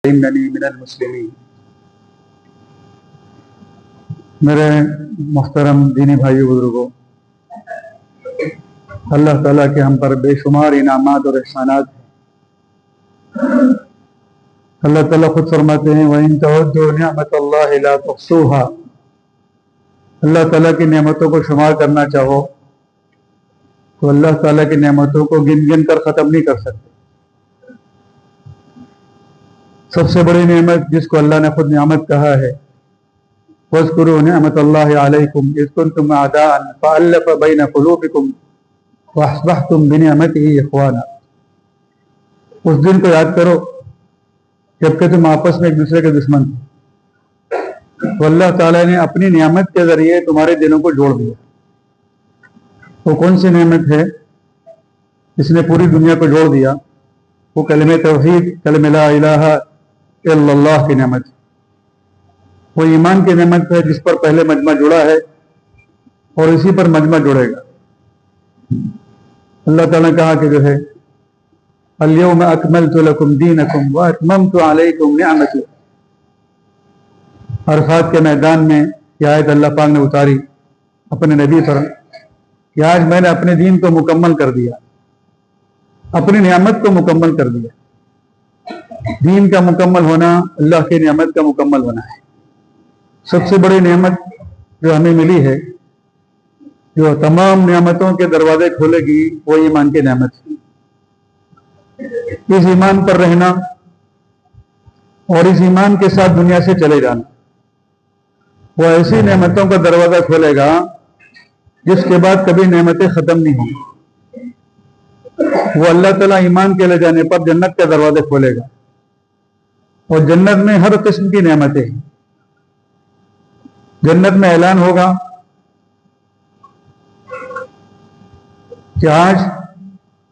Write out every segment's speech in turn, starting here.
إنني من المسلمين۔ میرے محترم دینی بھائیو بزرگوں، اللہ تعالیٰ کے ہم پر بے شمار انعامات اور احسانات ہیں۔ اللہ تعالیٰ خود فرماتے ہیں وَإِن تَعُدُّوا نِعْمَةَ اللَّهِ لَا تُحْصُوهَا۔ اللہ تعالیٰ کی نعمتوں کو شمار کرنا چاہو تو اللہ تعالیٰ کی نعمتوں کو گن گن کر ختم نہیں کر سکتے۔ سب سے بڑی نعمت جس کو اللہ نے خود نعمت کہا ہے وَاذْكُرُوا نِعْمَةَ اللَّهِ عَلَيْكُمْ إِذْ كُنْتُمْ أَعْدَاءً فَأَلَّفَ بَيْنَ قُلُوبِكُمْ وَأَصْبَحْتُمْ بِنِعْمَتِهِ إِخْوَانًا۔ اس دن کو یاد کرو جبکہ تم آپس میں ایک دوسرے کے دشمن تھے، تو اللہ تعالیٰ نے اپنی نعمت کے ذریعے تمہارے دلوں کو جوڑ دیا۔ وہ کون سی نعمت ہے جس نے پوری دنیا کو جوڑ دیا؟ وہ کلمہ توحید، کلمہ لا الہ الا اللہ کی نعمت ہے۔ وہ ایمان کی نعمت ہے جس پر پہلے مجمع جڑا ہے اور اسی پر مجمع جڑے گا۔ اللہ تعالیٰ نے کہا کہ جو ہے اليوم اکملت لکم دینکم واتممت علیکم نعمتی۔ عرفات کے میدان میں یہ آیت اللہ پاک نے اتاری اپنے نبی پر کہ آج میں نے اپنے دین کو مکمل کر دیا، اپنی نعمت کو مکمل کر دیا۔ دین کا مکمل ہونا اللہ کی نعمت کا مکمل ہونا ہے۔ سب سے بڑی نعمت جو ہمیں ملی ہے، جو تمام نعمتوں کے دروازے کھولے گی، وہ ایمان کی نعمت ہے۔ اس ایمان پر رہنا اور اس ایمان کے ساتھ دنیا سے چلے جانا، وہ ایسی نعمتوں کا دروازہ کھولے گا جس کے بعد کبھی نعمتیں ختم نہیں ہوں گی۔ وہ اللہ تعالیٰ ایمان کے لے جانے پر جنت کے دروازے کھولے گا، اور جنت میں ہر قسم کی نعمتیں ہیں۔ جنت میں اعلان ہوگا کہ آج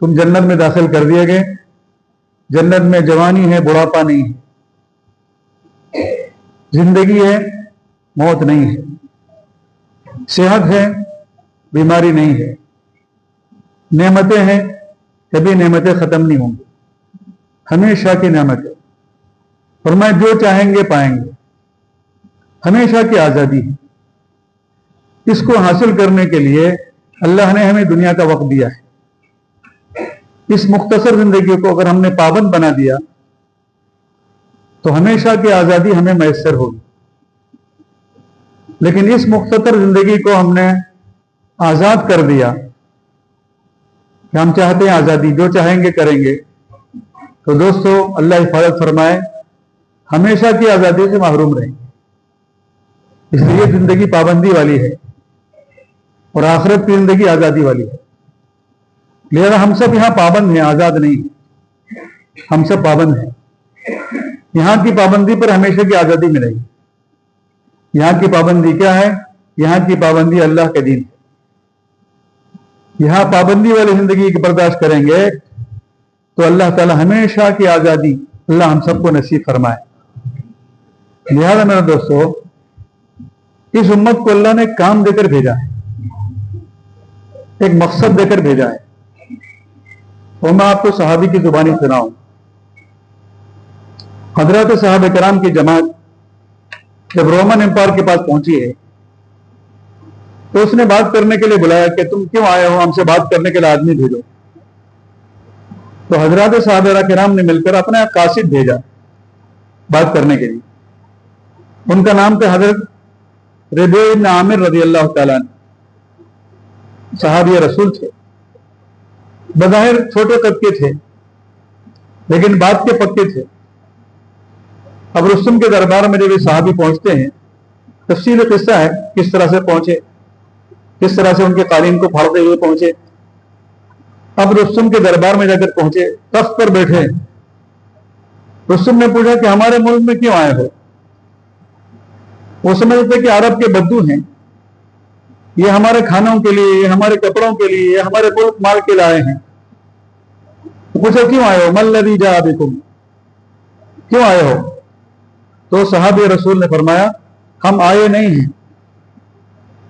تم جنت میں داخل کر دیے گئے۔ جنت میں جوانی ہے، بڑھاپا نہیں ہے، زندگی ہے، موت نہیں ہے، صحت ہے، بیماری نہیں ہے، نعمتیں ہیں، کبھی نعمتیں ختم نہیں ہوں گی، ہمیشہ کی نعمت ہے۔ فرمایا جو چاہیں گے پائیں گے، ہمیشہ کی آزادی ہے۔ اس کو حاصل کرنے کے لیے اللہ نے ہمیں دنیا کا وقت دیا ہے۔ اس مختصر زندگی کو اگر ہم نے پابند بنا دیا تو ہمیشہ کی آزادی ہمیں میسر ہوگی، لیکن اس مختصر زندگی کو ہم نے آزاد کر دیا کہ ہم چاہتے ہیں آزادی، جو چاہیں گے کریں گے، تو دوستو اللہ حفاظت فرمائے ہمیشہ کی آزادی سے محروم رہیں گے۔ اس لیے زندگی پابندی والی ہے اور آخرت کی زندگی آزادی والی ہے۔ لہذا ہم سب یہاں پابند ہیں، آزاد نہیں ہیں، ہم سب پابند ہیں۔ یہاں کی پابندی پر ہمیشہ کی آزادی ملے گی۔ یہاں کی پابندی کیا ہے؟ یہاں کی پابندی اللہ کے دین ہے۔ یہاں پابندی والی زندگی کی برداشت کریں گے تو اللہ تعالی ہمیشہ کی آزادی اللہ ہم سب کو نصیب فرمائے۔ لہذا میرے دوستو، اس امت کو اللہ نے کام دے کر بھیجا ہے، ایک مقصد دے کر بھیجا ہے۔ اور میں آپ کو صحابی کی زبانی سناؤں۔ حضرات صحابہ کرام کی جماعت جب رومن امپائر کے پاس پہنچی ہے تو اس نے بات کرنے کے لیے بلایا کہ تم کیوں آئے ہو، ہم سے بات کرنے کے لیے آدمی بھیجو۔ تو حضرات صحابہ کرام نے مل کر اپنا قاصد بھیجا بات کرنے کے لیے۔ ان کا نام تھا حضرت ربیع بن عامر رضی اللہ تعالیٰ عنہ، صحابی رسول تھے۔ بظاہر چھوٹے قد کے تھے لیکن بات کے پکے تھے۔ اب رستم کے دربار میں جب یہ صحابی پہنچتے ہیں، تفصیل قصہ ہے کس طرح سے پہنچے، کس طرح سے ان کے قالین کو پھاڑتے ہوئے پہنچے۔ اب رستم کے دربار میں جا کر پہنچے، تخت پر بیٹھے۔ رستم نے پوچھا کہ ہمارے ملک میں کیوں آئے ہو؟ وہ سمجھتے کہ عرب کے بدو ہیں، یہ ہمارے کھانوں کے لیے، یہ ہمارے کپڑوں کے لیے، یہ ہمارے ملک مال کے لائے ہیں۔ پوچھا کیوں آئے ہو؟ مَا الَّذِي جَاءَ بِكُمْ، کیوں آئے ہو؟ تو صحابی رسول نے فرمایا ہم آئے نہیں ہیں،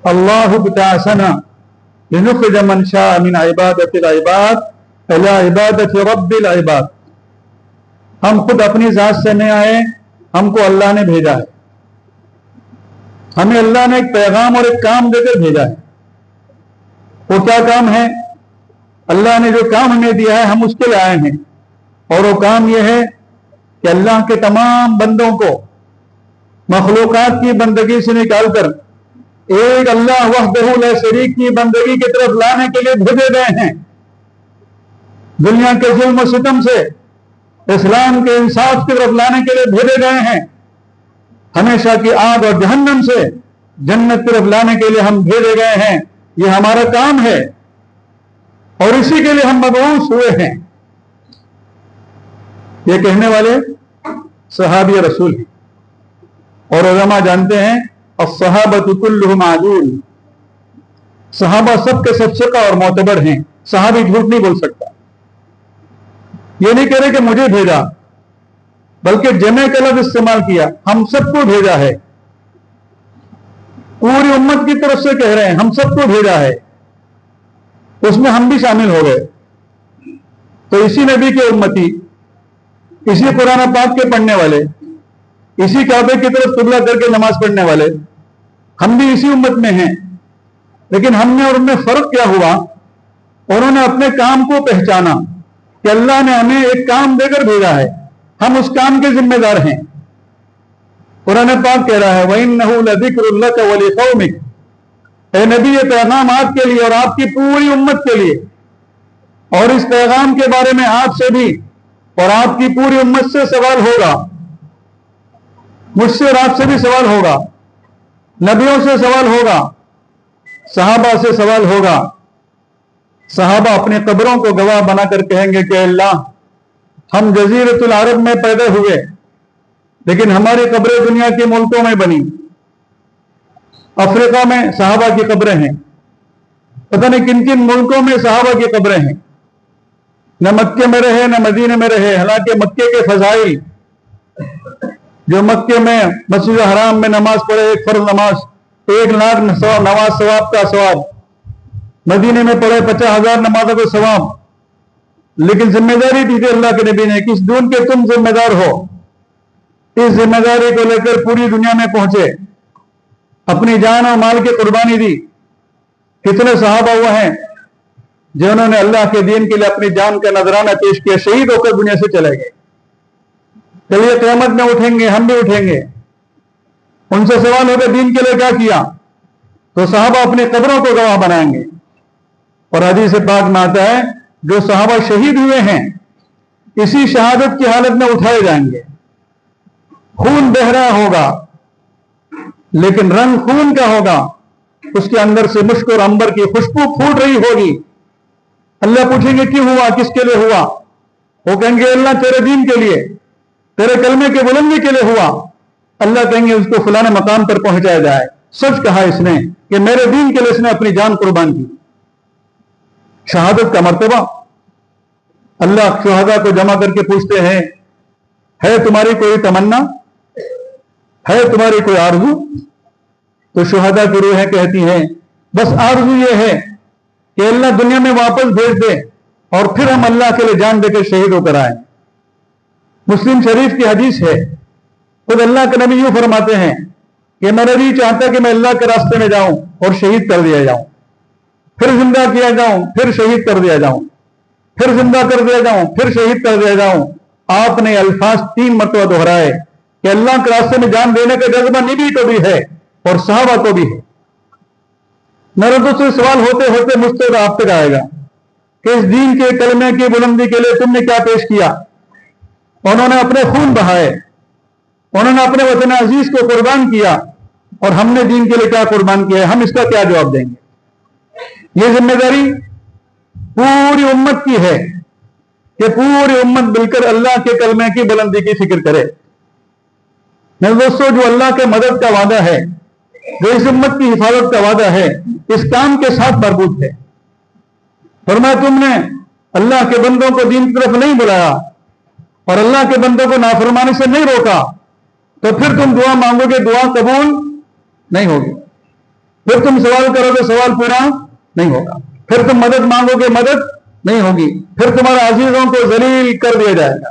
اللہ ابتعثنا لنخرج من شاء من عبادت العباد الى عبادت رب العباد۔ ہم خود اپنی ذات سے نہیں آئے، ہم کو اللہ نے بھیجا ہے. ہمیں اللہ نے ایک پیغام اور ایک کام دے کر بھیجا ہے. وہ کیا کام ہے؟ اللہ نے جو کام ہمیں دیا ہے ہم اس کے لیے آئے ہیں، اور وہ کام یہ ہے کہ اللہ کے تمام بندوں کو مخلوقات کی بندگی سے نکال کر ایک اللہ وحدہ لا شریک کی بندگی کی طرف لانے کے لیے بھیجے گئے ہیں. دنیا کے ظلم و ستم سے اسلام کے انصاف کی طرف لانے کے لیے بھیجے گئے ہیں. ہمیشہ کی آگ اور جہنم سے جنت کی طرف لانے کے لیے ہم بھیجے گئے ہیں. یہ ہمارا کام ہے اور اسی کے لیے ہم مبعوث ہوئے ہیں. یہ کہنے والے صحابی رسول ہیں، اور علماء جانتے ہیں الصحابۃ کلھم عدول، صحابہ سب کے سب ثقہ اور معتبر ہیں. صحابی جھوٹ نہیں بول سکتا. یہ نہیں کہہ رہے کہ مجھے بھیجا، بلکہ جمع کا لفظ استعمال کیا، ہم سب کو بھیجا ہے. پوری امت کی طرف سے کہہ رہے ہیں ہم سب کو بھیجا ہے، اس میں ہم بھی شامل ہو گئے. تو اسی نبی کے امتی، اسی قرآن پاک کے پڑھنے والے، اسی کعبے کی طرف قبلہ کر کے نماز پڑھنے والے، ہم بھی اسی امت میں ہیں. لیکن ہم نے اور ان میں فرق کیا ہوا؟ انہوں نے اپنے کام کو پہچانا کہ اللہ نے ہمیں ایک کام دے کر بھیجا ہے، ہم اس کام کے ذمہ دار ہیں. قرآن پاک کہہ رہا ہے وَإِنَّهُ لَذِكْرٌ لَكَ وَلِقَوْمِكَ، اے نبی یہ پیغام آپ کے لیے اور آپ کی پوری امت کے لیے، اور اس پیغام کے بارے میں آپ سے بھی اور آپ کی پوری امت سے سوال ہوگا. مجھ سے اور آپ سے بھی سوال ہوگا، نبیوں سے سوال ہوگا، صحابہ سے سوال ہوگا. صحابہ اپنی قبروں کو گواہ بنا کر کہیں گے کہ اللہ ہم جزیرۃ العرب میں پیدا ہوئے لیکن ہماری قبریں دنیا کے ملکوں میں بنی. افریقہ میں صحابہ کی قبریں ہیں، پتہ نہیں کن کن ملکوں میں صحابہ کی قبریں ہیں. نہ مکے میں رہے نہ مدینے میں رہے، حالانکہ مکے کے فضائل، جو مکے میں مسجد حرام میں نماز پڑھے ایک فرض نماز 1,00,000 نماز ثواب کا ثواب، مدینے میں پڑھے 50,000 نمازوں کا ثواب. لیکن ذمہ داری دی تھی اللہ کے نبی نے کہ اس دین کے تم ذمہ دار ہو. اس ذمہ داری کو لے کر پوری دنیا میں پہنچے، اپنی جان اور مال کی قربانی دی. کتنے صحابہ وہ ہیں جنہوں نے اللہ کے دین کے لیے اپنی جان کا نذرانہ پیش کیا، شہید ہو کر دنیا سے چلے گئے. چلیے قیامت میں اٹھیں گے، ہم بھی اٹھیں گے، ان سے سوال ہوگا دین کے لیے کیا کیا؟ تو صحابہ اپنی قبروں کو گواہ بنائیں گے. اور حدیث پاک میں آتا ہے جو صحابہ شہید ہوئے ہیں اسی شہادت کی حالت میں اٹھائے جائیں گے. خون بہ رہا ہوگا لیکن رنگ خون کا ہوگا، اس کے اندر سے مشک اور عنبر کی خوشبو پھوٹ رہی ہوگی. اللہ پوچھیں گے کیوں ہوا، کس کے لیے ہوا؟ وہ کہیں گے اللہ تیرے دین کے لیے، تیرے کلمے کے بلندی کے لیے ہوا. اللہ کہیں گے اس کو فلاں مقام پر پہنچایا جائے. سچ کہا اس نے کہ میرے دین کے لیے اس نے اپنی جان قربان کی. شہادت کا مرتبہ اللہ شہداء کو جمع کر کے پوچھتے ہیں ہے تمہاری کوئی تمنا، ہے تمہاری کوئی آرزو؟ تو شہداء کی روحیں کہتی ہیں بس آرزو یہ ہے کہ اللہ دنیا میں واپس بھیج دے اور پھر ہم اللہ کے لیے جان دے کے شہید ہو کر آئیں. مسلم شریف کی حدیث ہے، خود اللہ کے نبی یوں فرماتے ہیں کہ میں نبی چاہتا کہ میں اللہ کے راستے میں جاؤں اور شہید کر دیا جاؤں، پھر زندہ کیا جاؤں، پھر شہید کر دیا جاؤں، پھر زندہ کر دیا جاؤں، پھر شہید کر دیا جاؤں. آپ نے الفاظ 3 مرتبہ دہرائے کہ اللہ کے راستے میں جان دینے کا جذبہ نبی کو بھی ہے اور صحابہ کو بھی ہے. میرے دوست سے سوال ہوتے ہوتے مجھ تک آپ تک آئے گا کہ اس دین کے کلمے کی بلندی کے لیے تم نے کیا پیش کیا؟ انہوں نے اپنے خون بہائے، انہوں نے اپنے وطن عزیز کو قربان کیا، اور ہم نے دین کے لیے کیا قربان کیا ہے؟ ہم اس کا کیا جواب دیں گے؟ یہ ذمہ داری پوری امت کی ہے کہ پوری امت مل کر اللہ کے کلمے کی بلندی کی فکر کرے. میرے دوستو جو اللہ کے مدد کا وعدہ ہے، جو اس امت کی حفاظت کا وعدہ ہے، اس کام کے ساتھ مربوط ہے. فرمایا تم نے اللہ کے بندوں کو دین کی طرف نہیں بلایا اور اللہ کے بندوں کو نافرمانی سے نہیں روکا، تو پھر تم دعا مانگو گے دعا قبول نہیں ہوگی، پھر تم سوال کرو گے سوال پورا نہیں ہوگا، پھر تم مدد مانگو گے مدد نہیں ہوگی، پھر تمہارے عزیزوں کو ذلیل کر دیا جائے گا.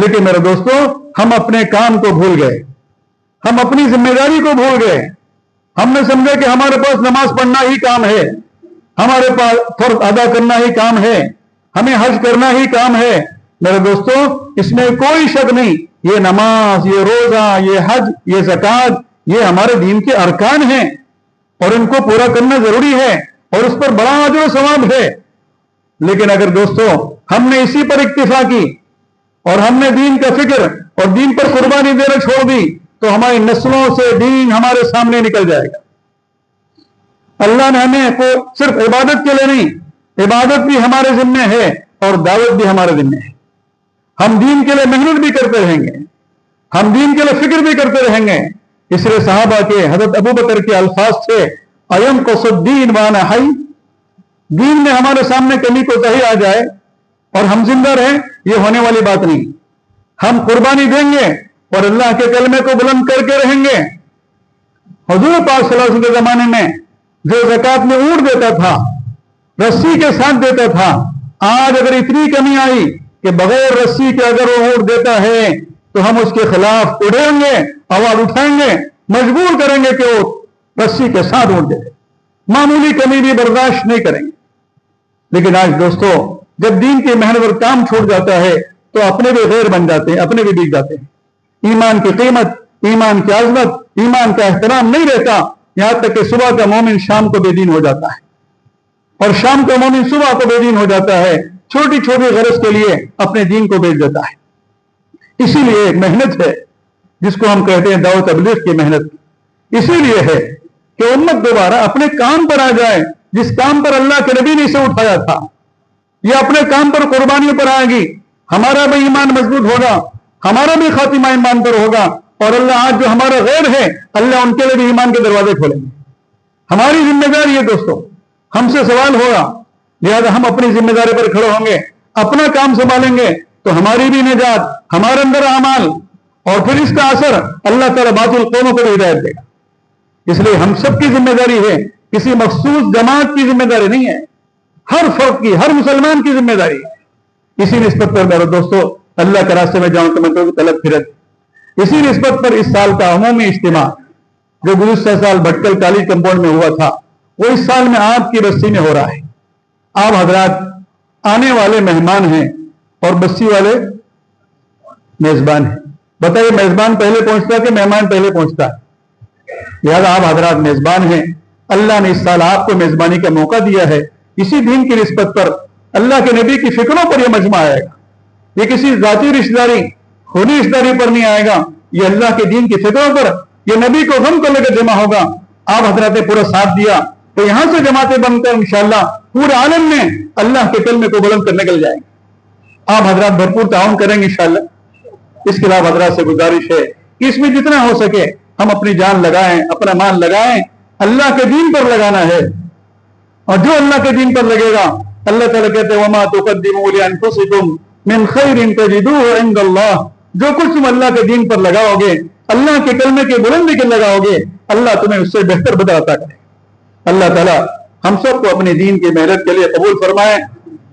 لیکن میرے دوستوں ہم اپنے کام کو بھول گئے, ہم اپنی ذمہ داری کو بھول گئے. ہم نے سمجھا کہ ہمارے پاس نماز پڑھنا ہی کام ہے, ہمارے پاس فرض ادا کرنا ہی کام ہے, ہمیں حج کرنا ہی کام ہے. میرے دوستوں اس میں کوئی شک نہیں, یہ نماز, یہ روزہ, یہ حج, یہ زکوٰۃ, یہ ہمارے دین کے ارکان ہیں اور ان کو پورا کرنا ضروری ہے اور اس پر بڑا اجر و ثواب ہے. لیکن اگر دوستوں ہم نے اسی پر اکتفا کی اور ہم نے دین کا فکر اور دین پر قربانی دینا چھوڑ دی تو ہماری نسلوں سے دین ہمارے سامنے نکل جائے گا. اللہ نے ہمیں صرف عبادت کے لیے نہیں, عبادت بھی ہمارے ذمہ ہے اور دعوت بھی ہمارے ذمہ ہے. ہم دین کے لیے محنت بھی کرتے رہیں گے, ہم دین کے لیے فکر بھی کرتے رہیں گے. اس لیے صحابہ کے حضرت ابو بکر کے الفاظ تھے, ایم قص الدین وانا حی, دین میں ہمارے سامنے کمی کوتاہی آ جائے اور ہم زندہ رہیں, یہ ہونے والی بات نہیں. ہم قربانی دیں گے اور اللہ کے کلمے کو بلند کر کے رہیں گے. حضور پاک صلی اللہ علیہ وسلم کے زمانے میں جو زکوٰۃ میں اونٹ دیتا تھا, رسی کے ساتھ دیتا تھا, آج اگر اتنی کمی آئی کہ بغیر رسی کے اگر وہ اونٹ دیتا ہے تو ہم اس کے خلاف اڑیں گے, آواز اٹھائیں گے, مجبور کریں گے کہ وہ رسی کے ساتھ اونٹ دے. معمولی کمی بھی برداشت نہیں کریں گے. لیکن آج دوستو جب دین کی محنت اور کام چھوڑ جاتا ہے تو اپنے بھی غیر بن جاتے ہیں, اپنے بھی بک جاتے ہیں. ایمان کی قیمت, ایمان کی عظمت, ایمان کا احترام نہیں رہتا, یہاں تک کہ صبح کا مومن شام کو بے دین ہو جاتا ہے اور شام کا مومن صبح کو بے دین ہو جاتا ہے. چھوٹی چھوٹی غرض کے لیے اپنے دین کو بیچ دیتا ہے. اسی لیے ایک محنت ہے جس کو ہم کہتے ہیں دعوت تبلیغ کی محنت. اسی لیے ہے کہ امت دوبارہ اپنے کام پر آ جائے جس کام پر اللہ کے نبی نے اسے اٹھایا تھا. یہ اپنے کام پر قربانیوں پر آئے گی, ہمارا بھی ایمان مضبوط ہوگا, ہمارا بھی خاتمہ ایمان پر ہوگا اور اللہ آج جو ہمارا غیر ہے اللہ ان کے لیے بھی ایمان کے دروازے کھولیں گے. ہماری ذمہ داری ہے دوستو, ہم سے سوال ہوگا, لہذا ہم اپنی ذمہ داری پر کھڑے ہوں گے, اپنا کام سنبھالیں گے تو ہماری بھی نجات, ہمارے اندر اعمال اور پھر اس کا اثر اللہ تعالیٰ باطل قوموں کو بھی ہدایت دے گا. اس لیے ہم سب کی ذمہ داری ہے, کسی مخصوص جماعت کی ذمہ داری نہیں ہے, ہر فرد کی, ہر مسلمان کی ذمہ داری ہے. اسی نسبت پر میرے دوستو اللہ کے راستے میں جاؤں تو میں تو طلب پھرت. اسی نسبت پر اس سال کا عمومی اجتماع جو گزشتہ سال بھٹکل کالج کمپاؤنڈ میں ہوا تھا وہ اس سال میں آپ کی بستی میں ہو رہا ہے. آپ حضرات آنے والے مہمان ہیں اور بستی والے میزبان ہیں. بتائیے میزبان پہلے پہنچتا ہے کہ مہمان پہلے پہنچتا ہے؟ لہذا آپ حضرات میزبان ہیں. اللہ نے اس سال آپ کو میزبانی کا موقع دیا ہے. اسی دین کی نسبت پر اللہ کے نبی کی فکروں پر یہ مجمع آئے گا. یہ کسی ذاتی رشتہ داری, خونی رشتہ داری پر نہیں آئے گا, یہ اللہ کے دین کی فکروں پر, یہ نبی کو غم کو لے کر جمع ہوگا. آپ حضرات نے پورا ساتھ دیا تو یہاں سے جماعتیں بن کر انشاءاللہ پورے عالم میں اللہ کے کلمے کو بلند کرنے نکل جائیں گے. آپ حضرات بھرپور تعاون کریں گے انشاءاللہ. اس کے علاوہ حضرات سے گزارش ہے کہ اس میں جتنا ہو سکے ہم اپنی جان لگائیں, اپنا مال لگائیں, اللہ کے دین پر لگانا ہے. اور جو اللہ کے دین پر لگے گا اللہ تعالیٰ کہتے ہیں وَمَا تُقَدِّمُوا لِأَنفُسِكُمْ مِنْ خَيْرٍ تَجِدُوهُ عِنْدَ اللَّهِ, جو کچھ تم اللہ کے دین پر لگاؤ گے, اللہ کے کلمے کے بلندی کے لگاؤ گے, اللہ تمہیں اس سے بہتر بدلہ عطا کرے. اللہ تعالیٰ ہم سب کو اپنے دین کی محنت کے لیے قبول فرمائے,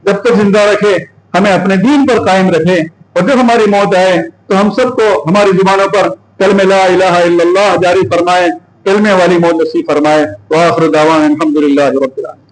جب تک زندہ رکھے ہمیں اپنے دین پر قائم رکھے, اور جب ہماری موت آئے تو ہم سب کو ہماری زبانوں پر کلمہ لا الہ الا اللہ جاری فرمائے, کلمے والی موت نصیب فرمائے. وآخر دعوانا الحمدللہ رب العالمین.